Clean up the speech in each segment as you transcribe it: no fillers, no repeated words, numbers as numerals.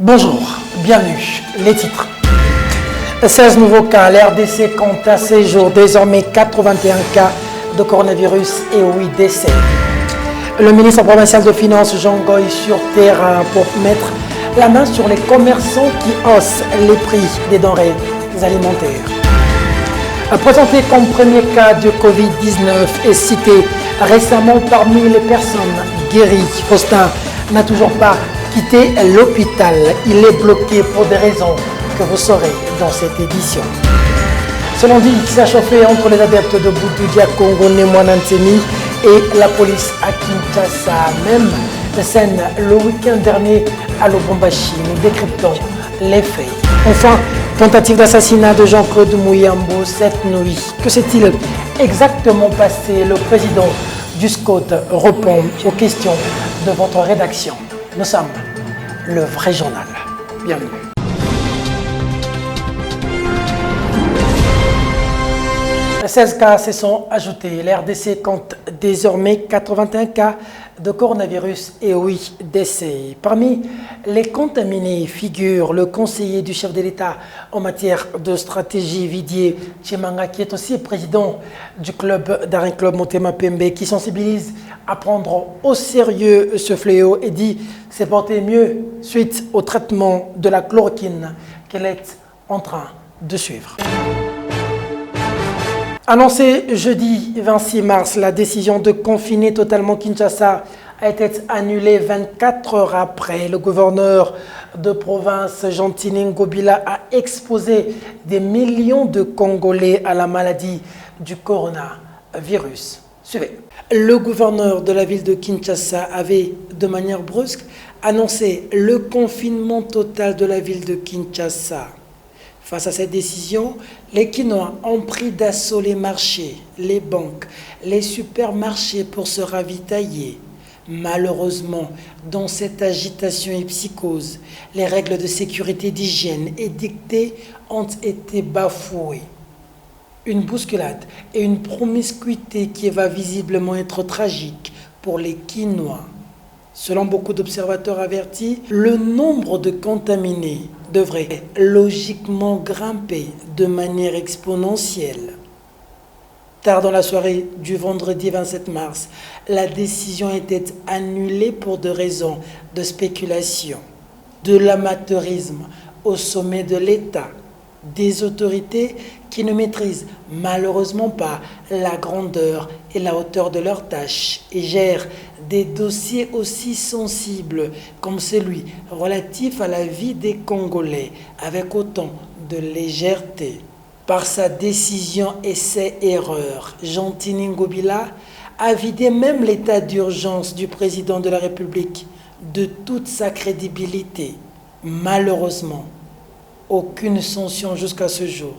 Bonjour, bienvenue. Les titres. 16 nouveaux cas, l'RDC compte à ces jours désormais 81 cas de coronavirus et 8 décès. Le ministre provincial de Finances Jean Goy sur terrain pour mettre la main sur les commerçants qui haussent les prix des denrées alimentaires. Présenté comme premier cas de Covid-19 et cité récemment parmi les personnes guéries, Faustin n'a toujours pas quitté l'hôpital. Il est bloqué pour des raisons que vous saurez dans cette édition. Ce lundi, il s'est chauffé entre les adeptes de Boutoudia Congo Nemwanantemi et la police à Kinshasa. Même scène le week-end dernier à Lubumbashi. Nous décryptons les faits. Enfin, tentative d'assassinat de Jean-Claude Mouyambo cette nuit. Que s'est-il exactement passé? Le président du SCOT répond aux questions de votre rédaction. Nous sommes le vrai journal. Bienvenue. Les 16 cas se sont ajoutés. L'RDC compte désormais 81 cas de coronavirus et 8 décès. Parmi les contaminés figure le conseiller du chef de l'État en matière de stratégie, Vidier Tchemanga, qui est aussi président du club d'Arène Club Motema Pembe, qui sensibilise à prendre au sérieux ce fléau et dit s'est porté mieux suite au traitement de la chloroquine qu'elle est en train de suivre. Annoncé jeudi 26 mars, la décision de confiner totalement Kinshasa a été annulée 24 heures après. Le gouverneur de province, Jean-Tini Ngobila, a exposé des millions de Congolais à la maladie du coronavirus. Suivez. Le gouverneur de la ville de Kinshasa avait, de manière brusque, annoncé le confinement total de la ville de Kinshasa. Face à cette décision, les Kinois ont pris d'assaut les marchés, les banques, les supermarchés pour se ravitailler. Malheureusement, dans cette agitation et psychose, les règles de sécurité d'hygiène édictées ont été bafouées. Une bousculade et une promiscuité qui va visiblement être tragique pour les Kinois. Selon beaucoup d'observateurs avertis, le nombre de contaminés devrait logiquement grimper de manière exponentielle. Tard dans la soirée du vendredi 27 mars, la décision était annulée pour des raisons de spéculation, de l'amateurisme au sommet de l'État, des autorités qui ne maîtrisent malheureusement pas la grandeur et la hauteur de leurs tâches et gèrent des dossiers aussi sensibles comme celui relatif à la vie des Congolais avec autant de légèreté. Par sa décision et ses erreurs, Jean-Tini Ngobila a vidé même l'état d'urgence du président de la République de toute sa crédibilité. Malheureusement, aucune sanction jusqu'à ce jour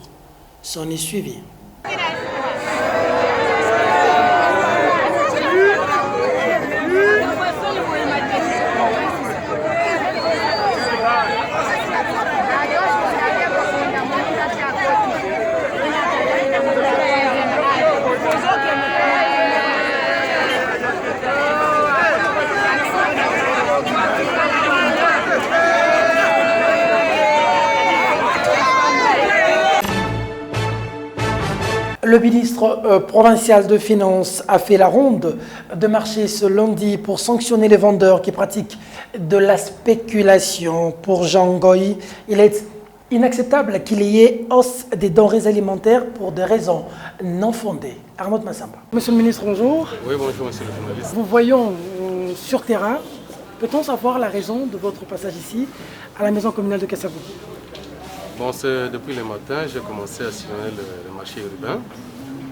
s'en est suivie. Le ministre provincial de Finances a fait la ronde de marché ce lundi pour sanctionner les vendeurs qui pratiquent de la spéculation. Pour Jean Goy, il est inacceptable qu'il y ait hausse des denrées alimentaires pour des raisons non fondées. Arnaud Massamba. Monsieur le ministre, bonjour. Oui, bonjour, monsieur le journaliste. Vous voyons sur terrain, peut-on savoir la raison de votre passage ici à la maison communale de Kassavou? Bon, depuis le matin, j'ai commencé à sillonner le marché urbain.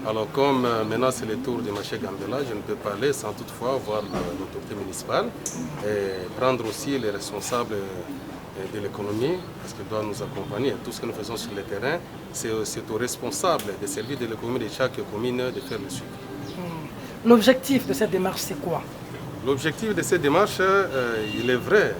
Alors comme maintenant c'est le tour du marché Gambela, je ne peux pas aller sans toutefois voir l'autorité municipale et prendre aussi les responsables de l'économie parce qu'ils doivent nous accompagner. Tout ce que nous faisons sur le terrain, c'est aux responsables des services de l'économie de chaque commune de faire le suivi. L'objectif de cette démarche, c'est quoi? L'objectif de cette démarche, il est vrai,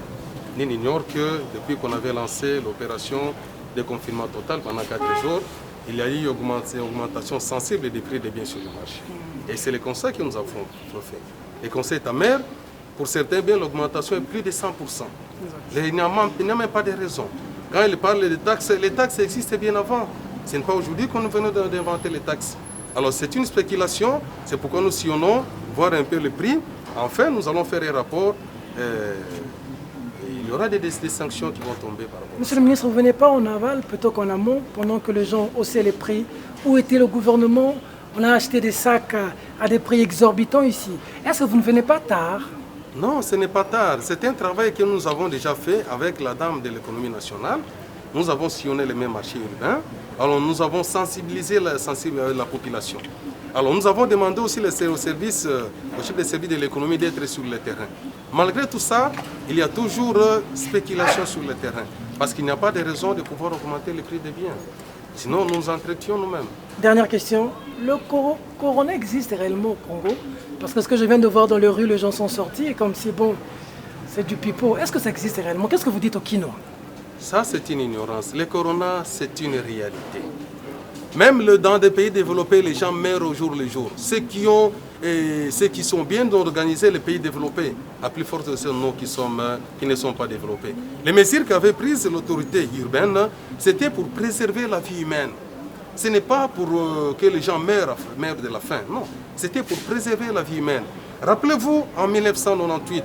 nul n'ignore que depuis qu'on avait lancé l'opération de confinement total pendant 4 jours, il y a eu une augmentation sensible des prix des biens sur le marché. Et c'est le constat que nous avons fait. Le constat est amer Pour certains biens, l'augmentation est plus de 100%. Il n'y a même pas de raison. Quand il parle de taxes, les taxes existaient bien avant. Ce n'est pas aujourd'hui qu'on venait d'inventer les taxes. Alors c'est une spéculation, c'est pourquoi nous sillonnons, voir un peu le prix. Enfin, nous allons faire un rapport. Il y aura des sanctions qui vont tomber par rapport. Monsieur le ministre, vous ne venez pas en aval plutôt qu'en amont, pendant que les gens haussaient les prix. Où était le gouvernement? On a acheté des sacs à des prix exorbitants ici. Est-ce que vous ne venez pas tard? Non, ce n'est pas tard. C'est un travail que nous avons déjà fait avec la dame de l'économie nationale. Nous avons sillonné les mêmes marchés urbains. Alors nous avons sensibilisé la population. Alors nous avons demandé aussi au chef de service de l'économie d'être sur le terrain. Malgré tout ça, il y a toujours spéculation sur le terrain. Parce qu'il n'y a pas de raison de pouvoir augmenter le prix des biens. Sinon, nous nous entretions nous-mêmes. Dernière question. Le corona existe réellement au Congo? Parce que ce que je viens de voir dans les rues, les gens sont sortis et comme si, bon, c'est du pipeau. Est-ce que ça existe réellement? Qu'est-ce que vous dites au Kino? Ça, c'est une ignorance. Le corona, c'est une réalité. Même dans des pays développés, les gens meurent au jour le jour. Ceux qui sont bien organisés, les pays développés, à plus forte raison nous qui ne sont pas développés. Les mesures qu'avait prises l'autorité urbaine, c'était pour préserver la vie humaine. Ce n'est pas pour que les gens meurent de la faim, non. C'était pour préserver la vie humaine. Rappelez-vous, en 1998,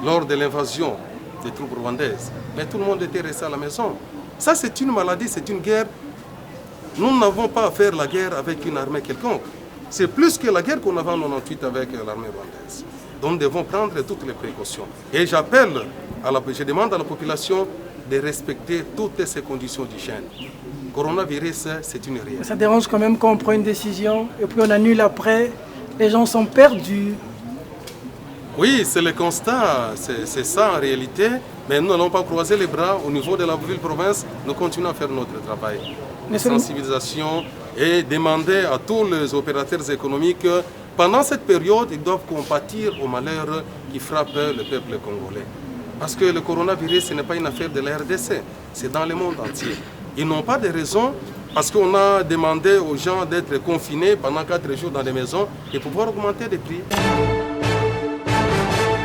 lors de l'invasion des troupes rwandaises, mais tout le monde était resté à la maison. Ça, c'est une maladie, c'est une guerre. Nous n'avons pas à faire la guerre avec une armée quelconque. C'est plus que la guerre qu'on avait en 1998 avec l'armée rwandaise. Donc nous devons prendre toutes les précautions. Et je demande à la population de respecter toutes ces conditions d'hygiène. Coronavirus, c'est une réalité. Ça dérange quand même quand on prend une décision et puis on annule après. Les gens sont perdus. Oui, c'est le constat, c'est ça en réalité. Mais nous n'allons pas croiser les bras au niveau de la ville-province. Nous continuons à faire notre travail de sensibilisation et demander à tous les opérateurs économiques que pendant cette période, ils doivent compatir au malheur qui frappe le peuple congolais. Parce que le coronavirus, ce n'est pas une affaire de la RDC, c'est dans le monde entier. Ils n'ont pas de raison parce qu'on a demandé aux gens d'être confinés pendant 4 jours dans des maisons et pouvoir augmenter les prix.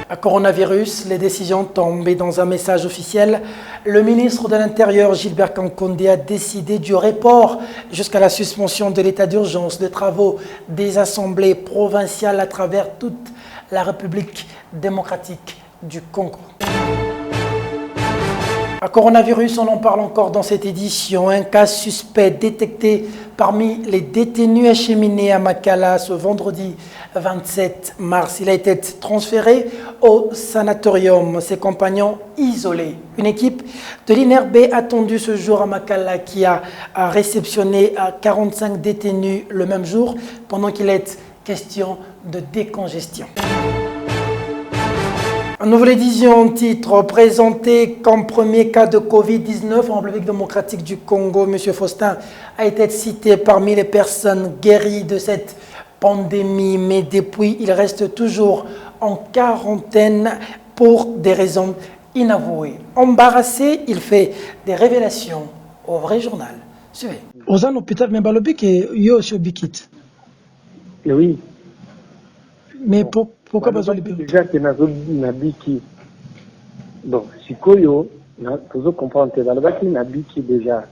À coronavirus, les décisions tombées dans un message officiel. Le ministre de l'Intérieur, Gilbert Kankonde, a décidé du report jusqu'à la suspension de l'état d'urgence des travaux des assemblées provinciales à travers toute la République démocratique du Congo. À coronavirus, on en parle encore dans cette édition. Un cas suspect détecté parmi les détenus acheminés à Makala ce vendredi 27 mars. Il a été transféré au sanatorium, ses compagnons isolés. Une équipe de l'INRB attendue ce jour à Makala qui a réceptionné 45 détenus le même jour pendant qu'il est question de décongestion. Une nouvelle édition, titre présenté comme premier cas de Covid-19 en République démocratique du Congo. M. Faustin a été cité parmi les personnes guéries de cette pandémie, mais depuis, il reste toujours en quarantaine pour des raisons inavouées. Embarrassé, il fait des révélations au vrai journal. Suivez. Aux hôpital, mais oui. Mais pourquoi besoin de déjà que nabiki bon sikoyo na toujours comprendre que nabiki déjà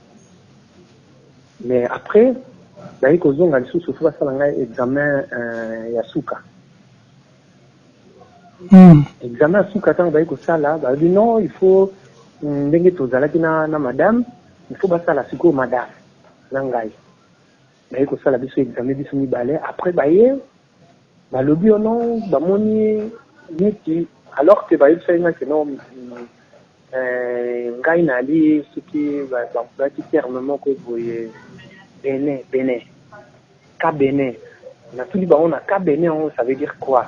mais après d'ailleurs qu'on a sous souffrance ça un examen ya suka examen suka tant d'ailleurs que ça là bah non il faut ndenge tozalaki na madame il faut basa la sikoyo madame langai d'ailleurs que ça la biso examen biso mibale après baye balobi non bamoni neti alors que bayebi salinga que non ngai nali soki baki terme moko boye bene ka bene natuli bango na ka bene ça veut dire quoi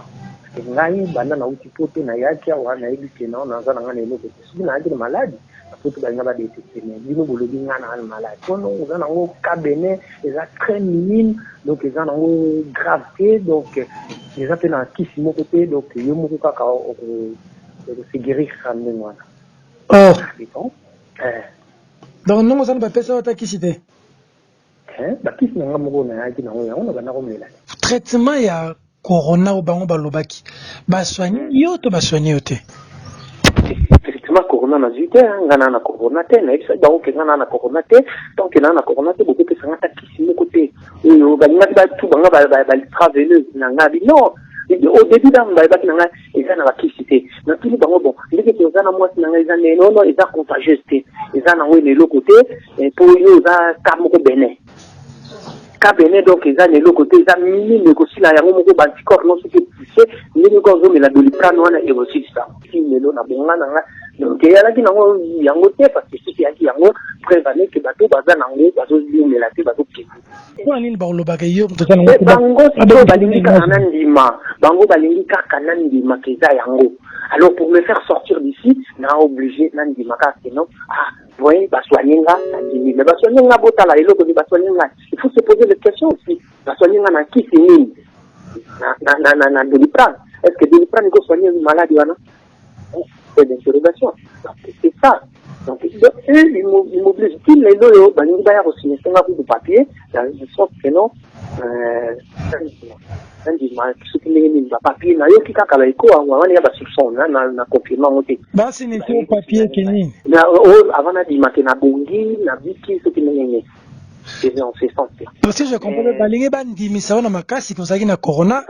parce que ngai banda na uti poto na yaki awa nayebi ke non naza na nga na eloko soki nayaki na maladi poto balinga badétectene bino bolobi nga na nga maladi pono oza nango ka bene eza très minime donc eza nango grave te donc eza mpe na kisi moko te donc yo moko kaka se guérir ndenge wana donc ndongo ozana bapesa ata kisi te bakisi nanga moko nayaki nango yango na banda komela traitement ya corona au bango balobaki ba soigner yo to ba soigner yote. Effectivement corona na zute ngana na corona te na isa bango ke ngana na corona te donc na corona te beaucoup pesanga ta kisi mo côté yo ba ngati ba tout banga ba traveler na ngabi non au début dans ba ki nga eza na bakisi te na tout bango bon ndike ke eza na mwasi na nga eza neno no eza contagieuse te eza na ngwe le côté pour yo eza kamoko bene kabene donc eza nelo côté eza minime ko sila yango moko ba anticorps non soki poussé ndenge ko zo mela doliprane wana et aussi ça ki nelo na bonga na nga donc yala ki nango yango te parce que soki yaki yango prévenir que bato baza nango bazo mela te bazo kivu kwa nini ba lobaka yo mtoka na bango to balingi kaka na ndima bango balingi kaka na ndima keza yango alors pour me faire sortir d'ici na obligé na ndima kaka sinon voyez, Baswaninga, mais Baswaninga Botala, et l'autre dit Baswaninga. Il faut se poser des questions aussi. Baswaninga n'a qui finit na Doliprane. Est-ce que Doliprane peut soigner une maladie? C'est des interrogations. C'est ça. Donc, eux, ils m'obligent. Ils les loyaux, ils vont aussi un bout de papier, de sorte que non, ce qui n'est pas papier, na yo qui a kabaiko, on a pas soupçon, na confirmation aussi. Bah, c'est n'est pas papier qui n'est. Avant, on a dit, na bongi, na biki, ce qui n'est c'est en ce sens. Parce que je comprends pas, les gens disent, ça va na makasi, pour ça qu'il y a corona,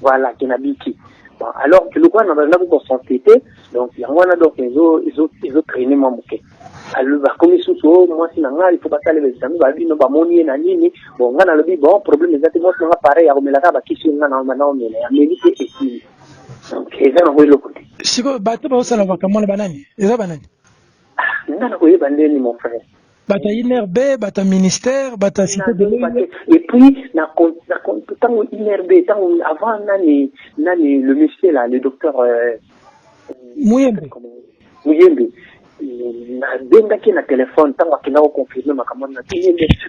voilà, qui n'a biki. Bon, alors que le quoi, on a beaucoup de santé, donc, il y a donc, ils ont traîné mon bouquet. Alors, comme ils sont moi, si il faut pas aller les amis, bah, nous, bah, monier, nani, bon, on a le bon problème, exactement, c'est pareil, à Romelaka, bah, qui sont là, maintenant, mais, Amérique et ici. Donc, ils ont envoyé le côté. Si vous battez, bah, ça, la vacamon, la banane, et la banane. Non, oui, banane, mon frère. Bata INRB, bata ministère, bata cité de l'État. Et puis, tant INRB, avant, le monsieur là, le docteur, Mouyembe. Benga qui na téléphone, tant qu'il a confirmé ma commande,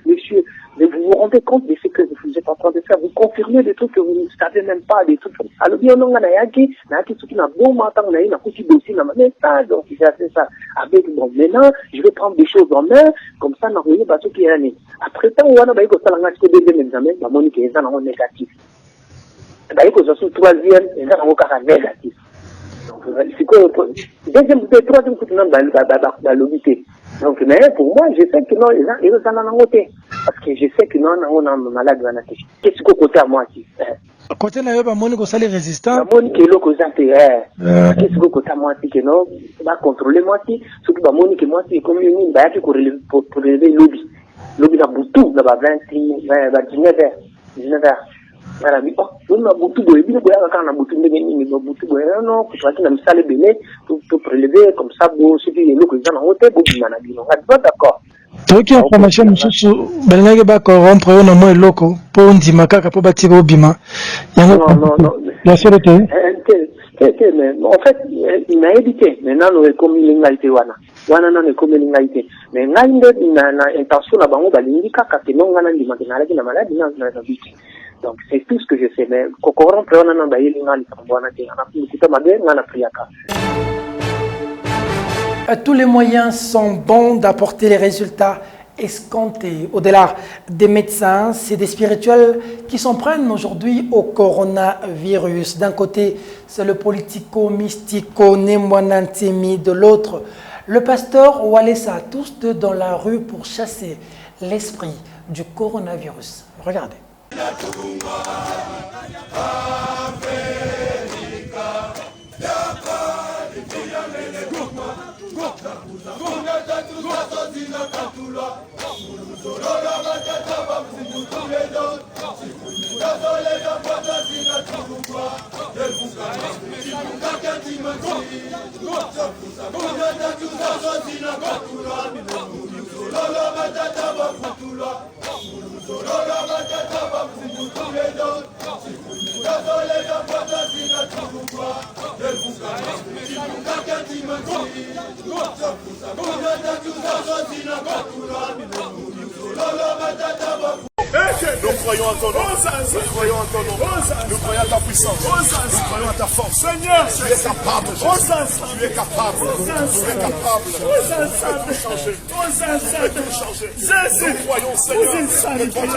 monsieur, vous vous rendez compte de ce que vous êtes en train de faire, vous confirmez des trucs que vous ne savez même pas, des trucs comme ça. Alors, bien, on a yaki, ce qui n'a bon matin, on a une couche dossier, mais ça, donc, j'ai fait ça. Avec, bon, maintenant, je vais prendre des choses en main, comme ça, on a pas ce qui est année. Après, tant on a, que ça, on a deuxième examen, la monique est en négatif. Que ça, soit troisième, et ça, on a négatif. C'est quoi deuxième, troisième coup de nom dans l'obité. Donc, mais pour moi, je sais que non, ils ont en côté. Parce que je sais que non, on a malade. Qu'est-ce que côté à moi qui côté là, bah, Monique, ça les résistants. La Monique est là, qu'est-ce que côté à moi qui non, va contrôler moi qui, ce que Monique moi qui, comme une bah, qui pour relever lobby. Lobby dans Boutou, dans 19h. Voilà, oh, on a beaucoup de bien, on a beaucoup de bien, beaucoup de non, tu vois, tu n'as pas le béné, tu prélever comme ça, bon, ce qui est là, que les gens ont été, beaucoup de maladies, on va d'accord. Tu qui information, monsieur, Belnage va corrompre, on a moins loco, pour un dimaka, pour bâtir au bima. Non. La seule était. En fait, il m'a évité. Maintenant, nous avons commis l'ingalité. Wana na commis l'ingalité. Mais nous avons intention là-bas, on va l'indiquer, car non, on a dit, na maladie, na vie. Donc, c'est tout ce que je sais. Mais, corrompre, on a baillé l'ingali, on a tous les moyens sont bons d'apporter les résultats escomptés. Au-delà des médecins, c'est des spirituels qui s'en prennent aujourd'hui au coronavirus. D'un côté, c'est le politico-mystico Nemwanantemi. De l'autre, le pasteur Walesa, tous deux dans la rue pour chasser l'esprit du coronavirus. Regardez. Nous croyons en ton nom. Nous croyons en ton nom. Nous croyons à ta puissance. Nous croyons à ta force. Seigneur, tu es capable. Tu es capable. Tu es capable. Tu peux changer. Tu peux tout changer. Nous croyons, Seigneur. Nous te prions,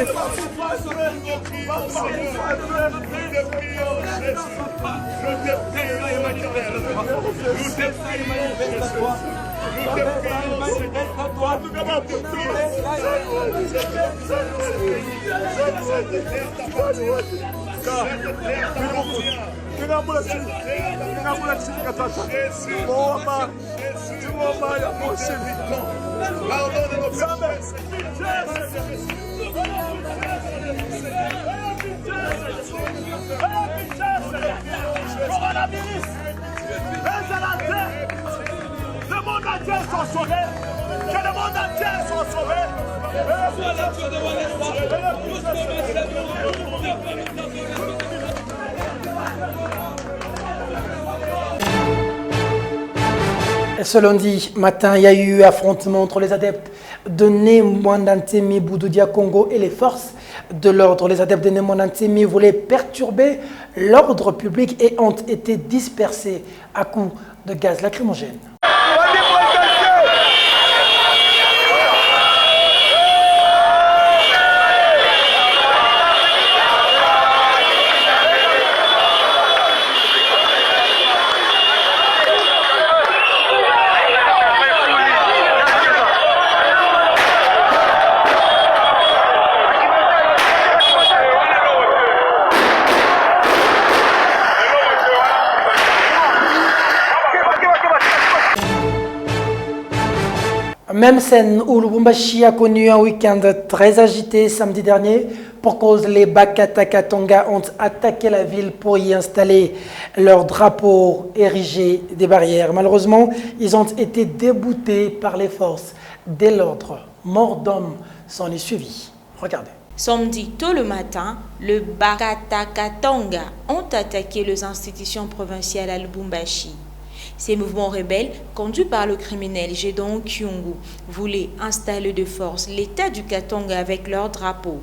le monde entier soit sauvé. Que le monde entier soit sauvé. Ce lundi matin, il y a eu affrontement entre les adeptes de Némouanantemi Boudoudia Congo et les forces de l'ordre. Les adeptes de Némouanantemi voulaient perturber l'ordre public et ont été dispersés à coups de gaz lacrymogène. Même scène où Lubumbashi a connu un week-end très agité samedi dernier. Pour cause, les Bakata-Katanga ont attaqué la ville pour y installer leurs drapeaux, ériger des barrières. Malheureusement, ils ont été déboutés par les forces de l'ordre. Mort d'homme s'en est suivi. Regardez. Samedi tôt le matin, le Bakata-Katanga ont attaqué les institutions provinciales à Lubumbashi. Ces mouvements rebelles, conduits par le criminel Gédon Kyungu, voulaient installer de force l'État du Katanga avec leur drapeau.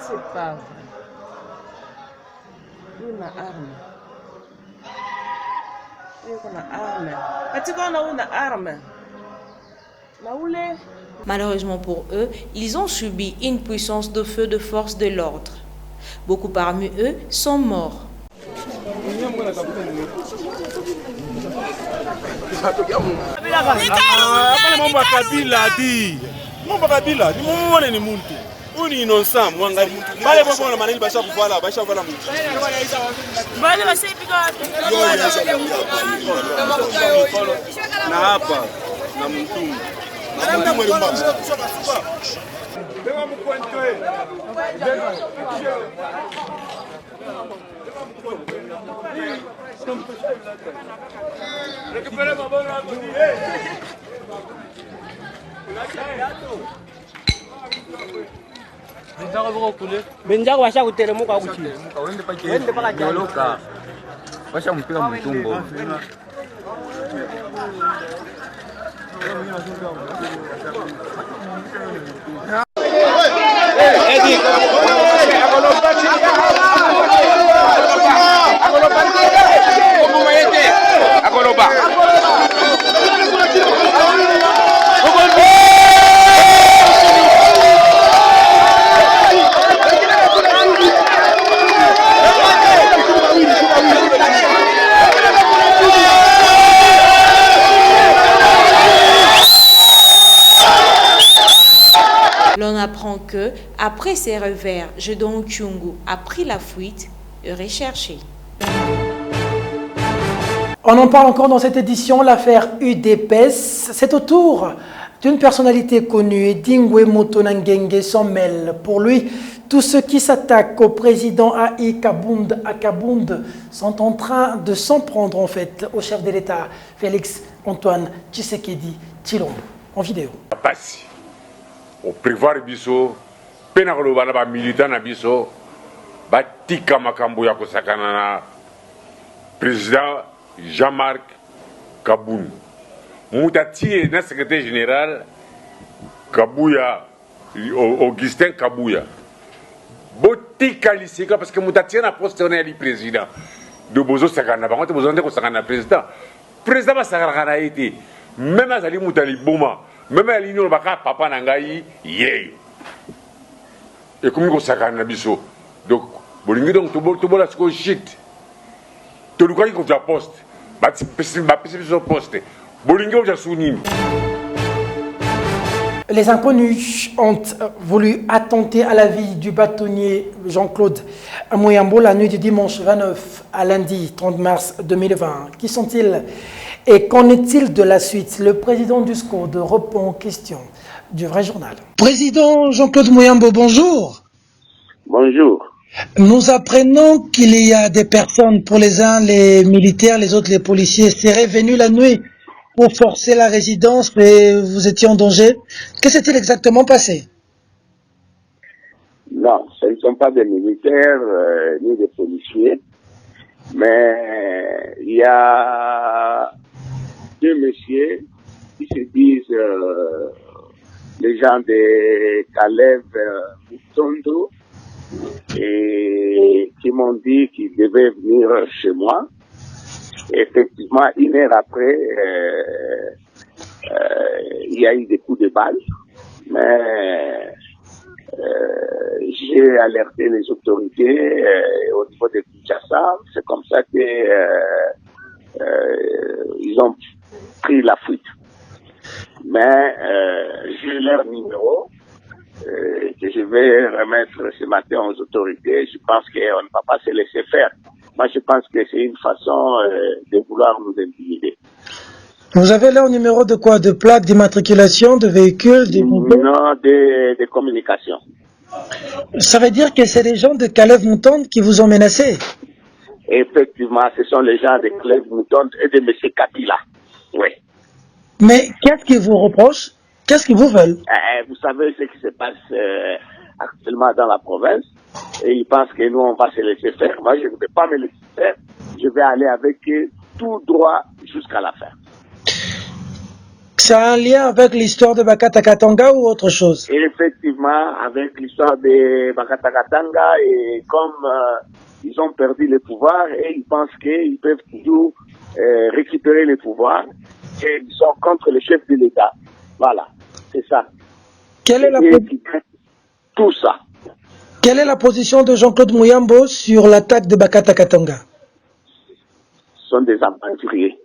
C'est pas vrai. Una arme. Una arme. Malheureusement pour eux, ils ont subi une puissance de feu de force de l'ordre. Beaucoup parmi eux sont morts. Uni innocent mwanga bale bobo manani basha kuvala bale basipika na hapa na mtumbu Benjago washa kuteremuka huko chini. Wende paka joloka. Washa mpika mtumbo. L'on apprend que, après ces revers, Gédon Kyungu a pris la fuite et recherché. On en parle encore dans cette édition, l'affaire UDPS. C'est au tour d'une personnalité connue, Edingwe Motonangenge s'en mêle. Pour lui, tous ceux qui s'attaquent au président Aïe Kabound sont en train de s'en prendre en fait au chef de l'État, Félix Antoine Tshisekedi Tshilombo. En vidéo. Au prévoir biso, penakolo bana ba militant na biso, ba tika makambo ya kosakana na président Jean-Marc Kabound. Moutati na secrétaire général Kabouya, Augustin Kabouya. Botika lisika parce que Moutati na poste on est le président. De bozo sakana, par contre bozo ndeko sakana président. Président ba sakana été. Même azali Moutali Boma, même à l'union baka papa nangai yeyo. Et comme ko sakana biso. Donc bolingi donc to bola sko shit. To lukai ko ja poste. Ba biso poste. Les inconnus ont voulu attenter à la vie du bâtonnier Jean-Claude Muyambo la nuit du dimanche 29 à lundi 30 mars 2020. Qui sont-ils et qu'en est-il de la suite? Le président du SCODE répond aux questions du Vrai Journal. Président Jean-Claude Muyambo, bonjour. Bonjour. Nous apprenons qu'il y a des personnes, pour les uns les militaires, les autres les policiers, seraient venus la nuit pour forcer la résidence et vous étiez en danger. Que s'est-il exactement passé? Non, ce ne sont pas des militaires ni des policiers, mais il y a deux messieurs qui se disent les gens de Kalev Mutondo et qui m'ont dit qu'ils devaient venir chez moi. Effectivement, une heure après, il y a eu des coups de balle, mais j'ai alerté les autorités au niveau de Kinshasa. C'est comme ça que ils ont pris la fuite. Mais j'ai leur numéro que je vais remettre ce matin aux autorités. Je pense qu'on ne va pas se laisser faire. Moi, je pense que c'est une façon de vouloir nous intimider. Vous avez leur numéro de quoi? De plaques, d'immatriculation, de véhicules, de motos? Non, de communication. Ça veut dire que c'est les gens de Kalev Mutondo qui vous ont menacé? Effectivement, ce sont les gens de Kalev Mutondo et de M. Kabila. Oui. Mais qu'est-ce qu'ils vous reprochent? Qu'est-ce qu'ils vous veulent? Vous savez ce qui se passe actuellement dans la province. Et ils pensent que nous, on va se laisser faire. Moi, je ne vais pas me laisser faire. Je vais aller avec eux tout droit jusqu'à la fin. Ça a un lien avec l'histoire de Bakata Katanga ou autre chose? Et effectivement, avec l'histoire de Bakata Katanga, et comme ils ont perdu le pouvoir, et ils pensent qu'ils peuvent toujours récupérer le pouvoir, et ils sont contre le chef de l'État. Voilà, c'est ça. Quelle est la tout ça. Quelle est la position de Jean-Claude Muyambo sur l'attaque de Bakata Katanga? Ce sont des aventuriers.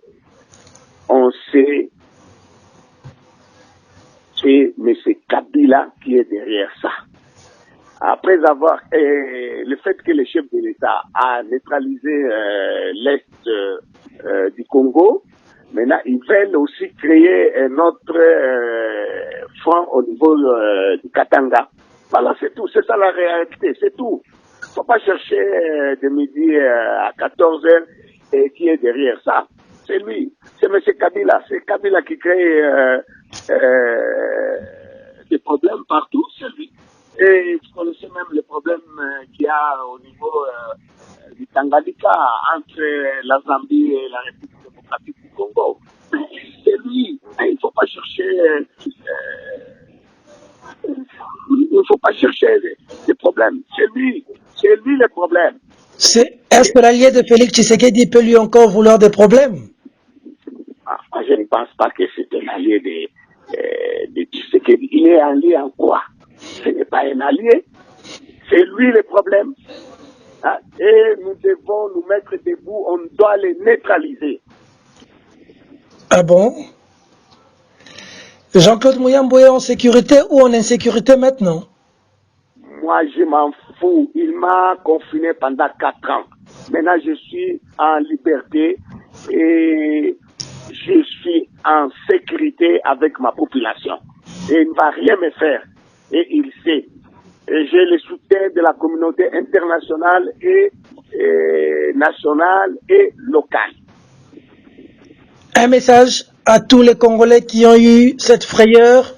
On sait que M. Kabila qui est derrière ça. Après avoir le fait que le chef de l'État a neutralisé l'Est du Congo, maintenant ils veulent aussi créer un autre front au niveau du Katanga. Voilà, c'est tout, c'est ça la réalité, c'est tout. Faut pas chercher de midi à 14h et qui est derrière ça. C'est lui, c'est M. Kabila. C'est Kabila qui crée des problèmes partout, c'est lui. Et vous connaissez même les problèmes qu'il y a au niveau du Tanganyika entre la Zambie et la République démocratique du Congo. C'est lui. Il ne faut pas chercher des problèmes. C'est lui le problème. Est-ce que l'allié de Félix Tshisekedi peut lui encore vouloir des problèmes? Je ne pense pas que c'est un allié de Tshisekedi. Il est allié en quoi? Ce n'est pas un allié. C'est lui le problème. Et nous devons nous mettre debout. On doit les neutraliser. Ah bon? Jean-Claude Muyambo est en sécurité ou en insécurité maintenant? Moi, je m'en fous. Il m'a confiné pendant 4 ans. Maintenant, je suis en liberté et je suis en sécurité avec ma population. Et il ne va rien me faire. Et il sait. Et j'ai le soutien de la communauté internationale et nationale et locale. Un message à tous les Congolais qui ont eu cette frayeur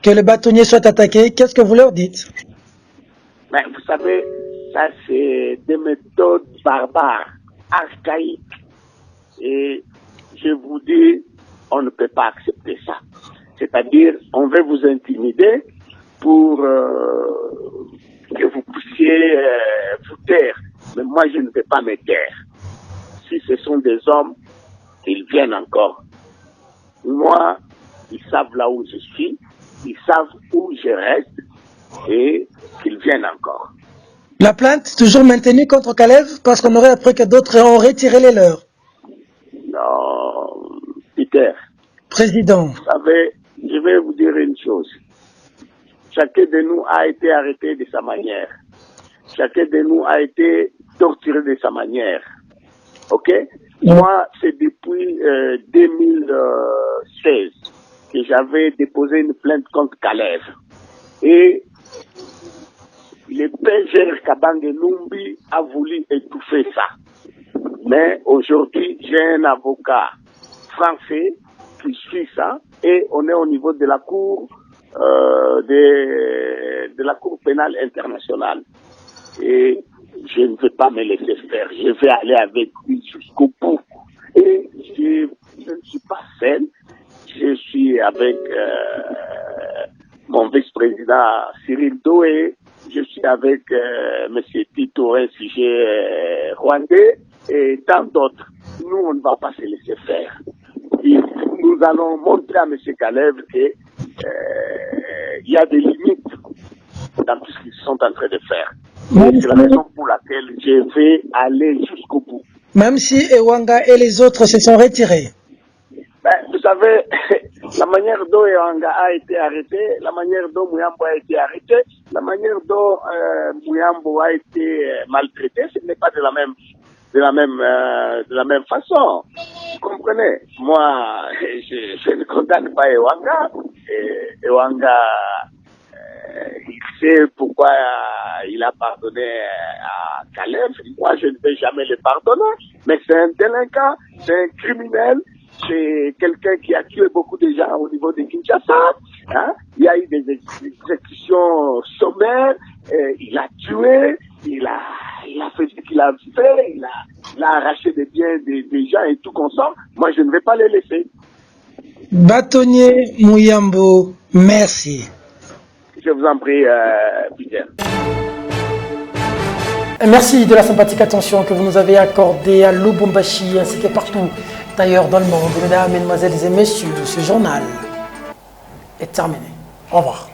que le bâtonnier soit attaqué. Qu'est-ce que vous leur dites? Mais vous savez, ça c'est des méthodes barbares, archaïques. Et je vous dis, on ne peut pas accepter ça. C'est-à-dire, on veut vous intimider pour que vous puissiez vous taire. Mais moi, je ne vais pas me taire. Si ce sont des hommes, ils viennent encore. Moi, ils savent là où je suis, ils savent où je reste et qu'ils viennent encore. La plainte toujours maintenue contre Kalev parce qu'on aurait appris que d'autres ont retiré les leurs. Non, Peter. Président. Vous savez, je vais vous dire une chose. Chacun de nous a été arrêté de sa manière. Chacun de nous a été torturé de sa manière. Ok? Moi, c'est depuis 2016 que j'avais déposé une plainte contre Kalev. Et le PGR Kabange Numbi a voulu étouffer ça. Mais aujourd'hui, j'ai un avocat français qui suit ça et on est au niveau de la cour de la cour pénale internationale. Et je ne vais pas me laisser faire. Je vais aller avec lui jusqu'au bout. Et je ne suis pas seul. Je suis avec mon vice-président Cyril Doé. Je suis avec M. Tito, un sujet rwandais et tant d'autres. Nous, on ne va pas se laisser faire. Et nous allons montrer à M. Kalev qu'il y a des limites dans tout ce qu'ils sont en train de faire. C'est la raison pour laquelle je vais aller jusqu'au bout. Même si Ewanga et les autres se sont retirés. Ben, vous savez, la manière dont Ewanga a été arrêté, la manière dont Muyambo a été arrêté, la manière dont Muyambo a été maltraité, ce n'est pas de la même façon. Vous comprenez? Moi, je ne condamne pas Ewanga. Ewanga, il sait pourquoi il a pardonné à Kalev. Moi, je ne vais jamais le pardonner. Mais c'est un délinquant, c'est un criminel, c'est quelqu'un qui a tué beaucoup de gens au niveau de Kinshasa. Hein? Il y a eu des exécutions sommaires. Il a tué, il a fait ce qu'il a fait, il a arraché des biens des gens et tout consort. Moi, je ne vais pas les laisser. Bâtonnier Muyambo, merci. Je vous en prie, Peter. Merci de la sympathique attention que vous nous avez accordée à Lubumbashi ainsi que partout d'ailleurs dans le monde. Mesdames, Mesdemoiselles et Messieurs, ce journal est terminé. Au revoir.